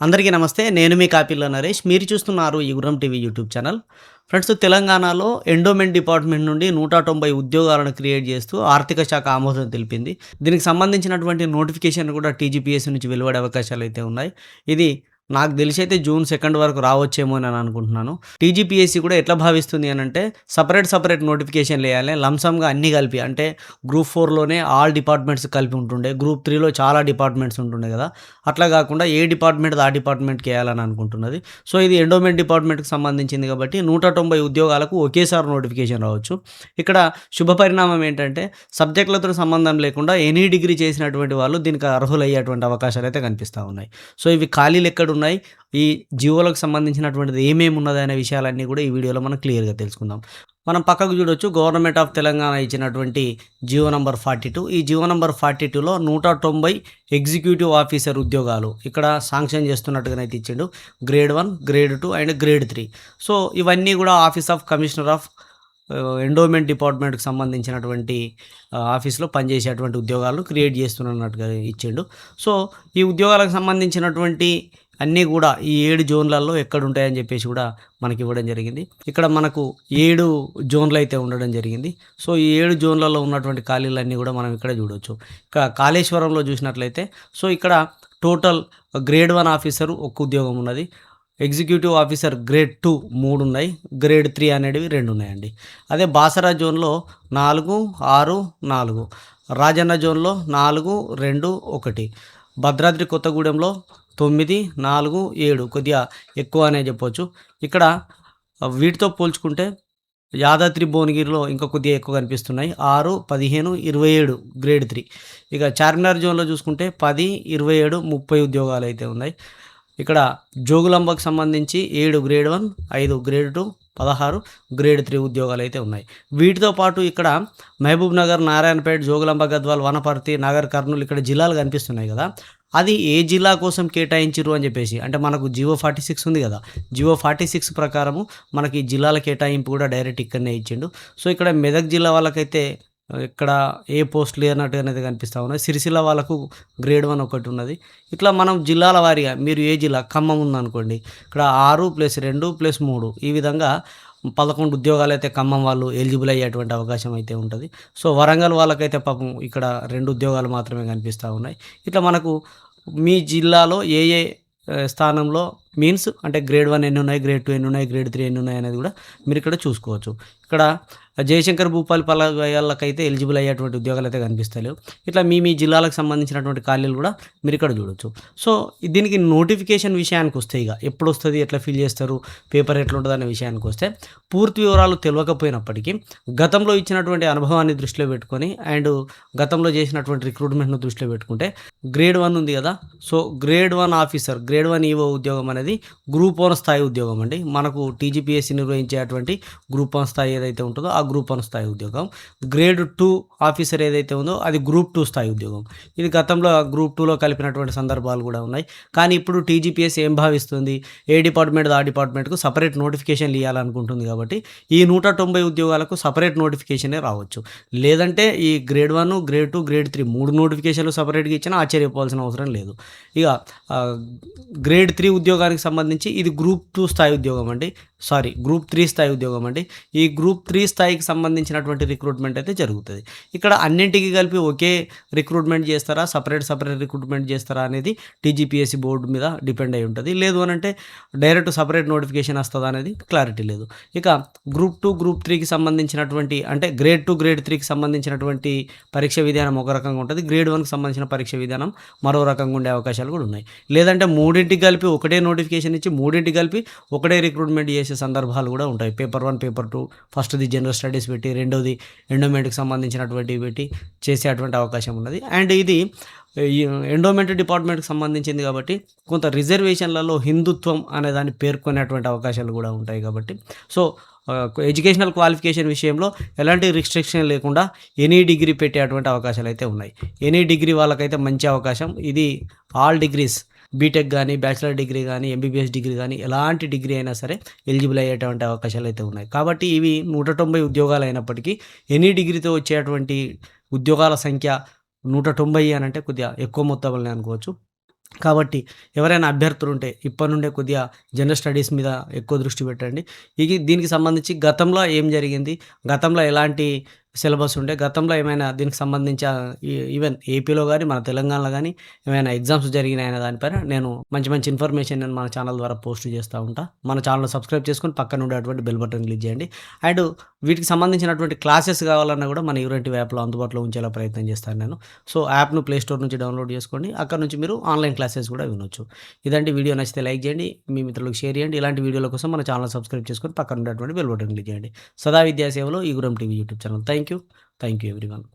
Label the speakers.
Speaker 1: అందరికీ నమస్తే. నేను మీ కాపిల్ల నరేష్. మీరు చూస్తున్నారు ఈ గుర్రం టీవీ యూట్యూబ్ ఛానల్. ఫ్రెండ్స్, తెలంగాణలో ఎండోమెంట్ డిపార్ట్మెంట్ నుండి 190 ఉద్యోగాలను క్రియేట్ చేస్తూ ఆర్థిక శాఖ ఆమోదం తెలిపింది. దీనికి సంబంధించినటువంటి నోటిఫికేషన్ కూడా టీజీపీఎస్సీ నుంచి వెలువడే అవకాశాలైతే ఉన్నాయి. ఇది నాకు తెలిసైతే జూన్ 2 వరకు రావచ్చేమో అని అనుకుంటున్నాను. టీజీపీఎస్సీ కూడా ఎట్లా భావిస్తుంది అనంటే సెపరేట్ నోటిఫికేషన్‌లేయాలి. లంసమ్‌గా అన్నీ కలిపి అంటే గ్రూప్ 4లోనే ఆల్ డిపార్ట్మెంట్స్ కలిపి ఉంటుండే. గ్రూప్ 3లో చాలా డిపార్ట్మెంట్స్ ఉంటుండే కదా! అట్లా కాకుండా ఏ డిపార్ట్మెంట్‌ది ఆ డిపార్ట్మెంట్‌కి ఎయాలని అనుకుంటున్నది. సో, ఇది ఎండోమెంట్ డిపార్ట్మెంట్‌కి సంబంధించింది కాబట్టి 190 ఉద్యోగాలకు ఒకేసారి నోటిఫికేషన్ రావచ్చు. ఇక్కడ శుభ పరిణామం ఏంటంటే సబ్జెక్టులతో సంబంధం లేకుండా ఎనీ డిగ్రీ చేసినటువంటి వాళ్ళు దీనికి అర్హులయ్యేటువంటి అవకాశాలైతే కనిపిస్తా ఉన్నాయి. సో, ఇవి ఖాళీలు ఎక్కడున్నాయి? ఈ జియోలకు సంబంధించినటువంటిది ఏమేమి ఉన్నదనే విషయాలన్నీ కూడా ఈ వీడియోలో మనం క్లియర్‌గా తెలుసుకుందాం. మనం పక్కకు చూడొచ్చు, గవర్నమెంట్ ఆఫ్ తెలంగాణ ఇచ్చినటువంటి జియో నంబర్ 42. ఈ జియో నంబర్ 42లో 190 ఎగ్జిక్యూటివ్ ఆఫీసర్ ఉద్యోగాలు ఇక్కడ శాంక్షన్ చేస్తున్నట్టుగానైతే ఇచ్చిండు. Grade 1, grade 2 and grade 3. So, ఇవన్నీ కూడా office of commissioner of endowment డిపార్ట్మెంట్‌కి సంబంధించినటువంటి ఆఫీస్‌లో పనిచేసేటువంటి ఉద్యోగాలను క్రియేట్ చేస్తున్నట్టుగా ఇచ్చిండు. సో, ఈ ఉద్యోగాలకు సంబంధించినటువంటి అన్నీ కూడా ఈ 7 జోన్‌లలో ఎక్కడుంటాయని చెప్పేసి కూడా మనకి ఇవ్వడం జరిగింది. ఇక్కడ మనకు 7 జోన్‌లయితే ఉండడం జరిగింది. సో, ఈ 7 జోన్‌లలో ఉన్నటువంటి ఖాళీలన్నీ కూడా మనం ఇక్కడ చూడొచ్చు. ఇక కాళేశ్వరంలో చూసినట్లయితే సో, ఇక్కడ టోటల్ గ్రేడ్ 1 ఆఫీసరు ఒక ఉద్యోగం ఉన్నది. ఎగ్జిక్యూటివ్ ఆఫీసర్ గ్రేడ్ 2 3 ఉన్నాయి. గ్రేడ్ 3 అనేటివి 2 ఉన్నాయండి. అదే బాసరా జోన్‌లో 4, 6, 4. రాజన్న జోన్‌లో 4, 2, 1. భద్రాద్రి కొత్తగూడెంలో 9, 4, 7 కొద్దిగా ఎక్కువ అనే చెప్పొచ్చు. ఇక్కడ వీటితో పోల్చుకుంటే యాదాద్రి భువనగిరిలో ఇంకా కొద్దిగా ఎక్కువ కనిపిస్తున్నాయి. 6, 15, 27 గ్రేడ్ 3. ఇక చార్మినార్ జోన్‌లో చూసుకుంటే 10, 27, 30 ఉద్యోగాలైతే ఉన్నాయి. ఇక్కడ జోగులాంబకు సంబంధించి 7 గ్రేడ్ 1, 5 గ్రేడ్ 2, 16 గ్రేడ్ 3 ఉద్యోగాలైతే ఉన్నాయి. వీటితో పాటు ఇక్కడ మహబూబ్ నగర్, నారాయణపేట, జోగులాంబ, గద్వాల్, వనపర్తి, నగర్ కర్నూల్ ఇక్కడ జిల్లాలు కనిపిస్తున్నాయి కదా! అది ఏ జిల్లా కోసం కేటాయించిర్రు అని చెప్పేసి అంటే మనకు జియో 46 ఉంది కదా! జియో 46 ప్రకారము మనకి జిల్లాల కేటాయింపు కూడా డైరెక్ట్ ఇక్కడనే ఇచ్చిండు. సో, ఇక్కడ మెదక్ జిల్లా వాళ్ళకైతే ఇక్కడ ఏ పోస్టులు అన్నట్టుగానైతే కనిపిస్తా ఉన్నాయి. సిరిసిల్ల వాళ్ళకు గ్రేడ్ 1 ఒకటి ఉన్నది. ఇట్లా మనం జిల్లాల వారీగా మీరు ఏ జిల్లా ఖమ్మం ఉందనుకోండి, ఇక్కడ 6 + 2 + 3 ఈ విధంగా 11 ఉద్యోగాలైతే ఖమ్మం వాళ్ళు ఎలిజిబుల్ అయ్యేటువంటి అవకాశం అయితే ఉంటది. సో, వరంగల్ వాళ్ళకైతే పాపం ఇక్కడ 2 ఉద్యోగాలు మాత్రమే కనిపిస్తా ఉన్నాయి. ఇట్లా మనకు మీ జిల్లాలో ఏ ఏ స్థానంలో మీన్స్ అంటే గ్రేడ్ 1 ఎన్నున్నాయి, గ్రేడ్ 2 ఎన్నున్నాయి, గ్రేడ్ 3 ఎన్నున్నాయి అనేది కూడా మీరిక్కడ చూసుకోవచ్చు. ఇక్కడ జయశంకర్ భూపాలపల్లి వాళ్ళకైతే ఎలిజిబుల్ అయ్యేటువంటి ఉద్యోగాలైతే కనిపిస్తలేవు. ఇట్లా మీ జిల్లాలకు సంబంధించినటువంటి ఖాళీలు కూడా మీరిక్కడ చూడొచ్చు. సో, దీనికి నోటిఫికేషన్ విషయానికొస్తే ఇక ఎప్పుడొస్తది, ఎట్లా ఫిల్ చేస్తారు, పేపర్ ఎట్లుంటదనే విషయానికొస్తే పూర్తి వివరాలు తెలవకపోయినప్పటికీ గతంలో ఇచ్చినటువంటి అనుభవాన్ని దృష్టిలో పెట్టుకొని అండ్ గతంలో చేసినటువంటి రిక్రూట్మెంట్‌ను దృష్టిలో పెట్టుకుంటే గ్రేడ్ 1 ఉంది కదా! So, grade 1 officer, grade 1 EO ఉద్యోగం అనేది గ్రూప్ 1 స్థాయి ఉద్యోగం అండి. మనకు టీజీపీఎస్సీ నిర్వహించేటువంటి గ్రూప్ 1 స్థాయి ఏదైతే ఉంటుందో ఆ గ్రూప్ 1 స్థాయి ఉద్యోగం. గ్రేడ్ 2 ఆఫీసర్ ఏదైతే ఉందో అది గ్రూప్ 2 స్థాయి ఉద్యోగం. ఇది గతంలో గ్రూప్ 2లో కలిపినటువంటి సందర్భాలు కూడా ఉన్నాయి. కానీ ఇప్పుడు టీజీపీఎస్సీ ఏం భావిస్తుంది, ఏ డిపార్ట్మెంట్‌ది ఆ డిపార్ట్మెంట్‌కు సెపరేట్ నోటిఫికేషన్‌లు ఇయ్యాలనుకుంటుంది కాబట్టి ఈ 190 ఉద్యోగాలకు సెపరేట్ నోటిఫికేషనే రావచ్చు. లేదంటే ఈ గ్రేడ్ 1, గ్రేడ్ 2, గ్రేడ్ 3 3 నోటిఫికేషన్‌లు సెపరేట్‌గా ఇచ్చినా ఆశ్చర్యపోవాల్సిన అవసరం లేదు. ఇక గ్రేడ్ 3 ఉద్యోగానికి సంబంధించి ఇది గ్రూప్ 2 స్థాయి ఉద్యోగం అండి. గ్రూప్ 3 స్థాయి ఉద్యోగం అండి. ఈ గ్రూప్ 3 స్థాయికి సంబంధించినటువంటి రిక్రూట్మెంట్ అయితే జరుగుతది. ఇక్కడ అన్నింటికి కలిపి ఒకే రిక్రూట్మెంట్ చేస్తారా, సెపరేట్ రిక్రూట్మెంట్ చేస్తారా అనేది టీజీపీఎస్సీ బోర్డు మీద డిపెండ్ అయి ఉంటది. లేదు అనంటే డైరెక్ట్ సెపరేట్ నోటిఫికేషన్ వస్తదా అనేది క్లారిటీ లేదు. ఇక గ్రూప్ 2, గ్రూప్ 3కి సంబంధించినటువంటి అంటే గ్రేడ్ 2, గ్రేడ్ 3కి సంబంధించినటువంటి పరీక్ష విధానం ఒక రకంగా ఉంటది. గ్రేడ్ 1కి సంబంధించిన పరీక్ష విధానం మరో రకంగా ఉండే అవకాశాలు కూడా ఉన్నాయి. లేదంటే మూడింటికి కలిపి ఒకటే నోటిఫికేషన్ ఇచ్చి మూడింటికి కలిపి ఒకటే రిక్రూట్మెంట్ చేసే సందర్భాలు కూడా ఉంటాయి. పేపర్ 1, పేపర్ 2 ఫస్ట్‌ది జనరల్ స్టడీస్ పెట్టి, రెండోది ఎండోమెంట్‌కి సంబంధించినటువంటివి పెట్టి చేసేటువంటి అవకాశం ఉన్నది. అండ్ ఇది ఈ ఎండోమెంట్ డిపార్ట్మెంట్‌కి సంబంధించింది కాబట్టి కొంత రిజర్వేషన్‌లలో హిందుత్వం అనే దాన్ని పేర్కొనేటువంటి అవకాశాలు కూడా ఉంటాయి కాబట్టి సో, ఎడ్యుకేషనల్ క్వాలిఫికేషన్ విషయంలో ఎలాంటి రిస్ట్రిక్షన్ లేకుండా ఎనీ డిగ్రీ పెట్టేటువంటి అవకాశాలైతే ఉన్నాయి. ఎనీ డిగ్రీ వాళ్ళకైతే మంచి అవకాశం. ఇది ఆల్ డిగ్రీస్ బీటెక్ గానీ, బ్యాచిలర్ డిగ్రీ గానీ, ఎంబీబీఎస్ డిగ్రీ గానీ ఎలాంటి డిగ్రీ అయినా సరే ఎలిజిబుల్ అయ్యేటువంటి అవకాశాలైతే ఉన్నాయి. కాబట్టి ఇవి 190 ఉద్యోగాలైనప్పటికీ ఎనీ డిగ్రీతో వచ్చేటువంటి ఉద్యోగాల సంఖ్య 190 అనంటే కొద్దిగా ఎక్కువ మొత్తంలోనే అనుకోవచ్చు. కాబట్టి ఎవరైనా అభ్యర్థులుంటే ఇప్పటి నుండే కొద్దిగా జనరల్ స్టడీస్ మీద ఎక్కువ దృష్టి పెట్టండి. దీనికి సంబంధించి గతంలో ఏం జరిగింది? గతంలో ఎలాంటి సిలబస్ ఉండే? గతంలో ఏమైనా దీనికి సంబంధించి ఈవెన్ ఏపీలో గాని, మన తెలంగాణలో గాని ఏమైనా ఎగ్జామ్స్ జరిగినాయనే దానిపైన నేను మంచి మంచి ఇన్ఫర్మేషన్ నేను మన ఛానల్ ద్వారా పోస్ట్ చేస్తా ఉంటా. మన ఛానెల్‌ని సబ్స్క్రైబ్ చేసుకొని పక్కన ఉండేటువంటి బెల్ బటన్ క్లిక్ చేయండి. అండ్ వీటికి సంబంధించినటువంటి క్లాసెస్ కావాలన్నా కూడా మన యూరన్ టీవీ యాప్‌లో అందుబాటులో ఉంచేలా ప్రయత్నం చేస్తాను నేను. సో, యాప్‌ను ప్లే స్టోర్ నుంచి డౌన్‌లోడ్ చేసుకోండి. అక్కడి నుంచి మీరు ఆన్‌లైన్ క్లాసెస్ కూడా వినొచ్చు. ఇదండి వీడియో నచ్చితే లైక్ చేయండి. మీ మిత్రులకు షేర్ చేయండి. ఇలాంటి వీడియోల కోసం మన ఛానెల్ సబ్స్క్రైబ్ చేసుకొని పక్కన ఉండేటువంటి బెల్ బటన్ క్లిక్ చేయండి. సదా విద్యా సేవలో ఈ Guram TV YouTube channel. Thank you. Thank you everyone.